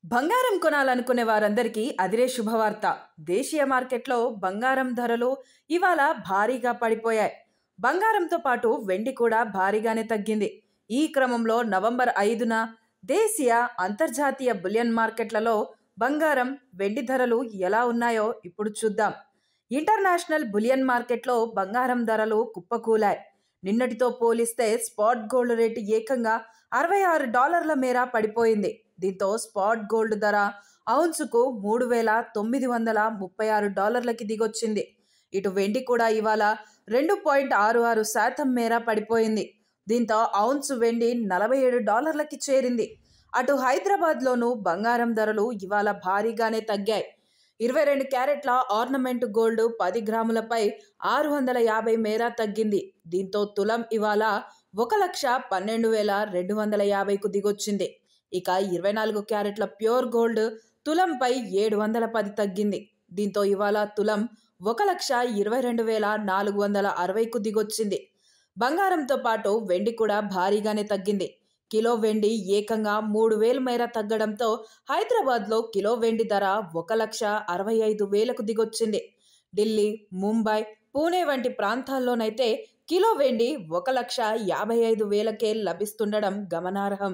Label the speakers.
Speaker 1: బంగారం కొనాలనుకునే వారందరికీ అదిరే శుభవార్త. దేశీయ మార్కెట్లో బంగారం ధరలు ఇవాళ భారీగా పడిపోయాయి. బంగారంతో పాటు వెండి కూడా భారీగానే తగ్గింది. ఈ క్రమంలో నవంబర్ 5న దేశీయ, అంతర్జాతీయ బులియన్ మార్కెట్లలో బంగారం, వెండి ధరలు ఎలా ఉన్నాయో ఇప్పుడు చూద్దాం. ఇంటర్నేషనల్ బులియన్ మార్కెట్లో బంగారం ధరలు కుప్పకూలాయి. నిన్నటితో పోలిస్తే స్పాట్ గోల్డ్ రేటు ఏకంగా $66 మేర పడిపోయింది. దీంతో స్పాట్ గోల్డ్ ధర ఔన్సుకు $3,936కి దిగొచ్చింది. ఇటు వెండి కూడా ఇవాళ 2.66% మేర పడిపోయింది. దీంతో ఔన్సు వెండి $47కి చేరింది. అటు హైదరాబాద్లోనూ బంగారం ధరలు ఇవాళ భారీగానే తగ్గాయి. 22 క్యారెట్ల ఆర్నమెంట్ గోల్డ్ 10 గ్రాములపై 650 మేర తగ్గింది. దీంతో తులం ఇవాళ 1,12,250కు దిగొచ్చింది. ఇక 24 క్యారెట్ల ప్యూర్ గోల్డ్ తులంపై 710 తగ్గింది. దీంతో ఇవాళ తులం 1,22,460కు దిగొచ్చింది. బంగారంతో పాటు వెండి కూడా భారీగానే తగ్గింది. కిలో వెండి ఏకంగా 3,000 మేర తగ్గడంతో హైదరాబాద్లో కిలో వెండి ధర 1,65,000కు దిగొచ్చింది. ఢిల్లీ, ముంబై, పూణే వంటి ప్రాంతాల్లోనైతే కిలో వెండి 1,55,000కే లభిస్తుండడం గమనార్హం.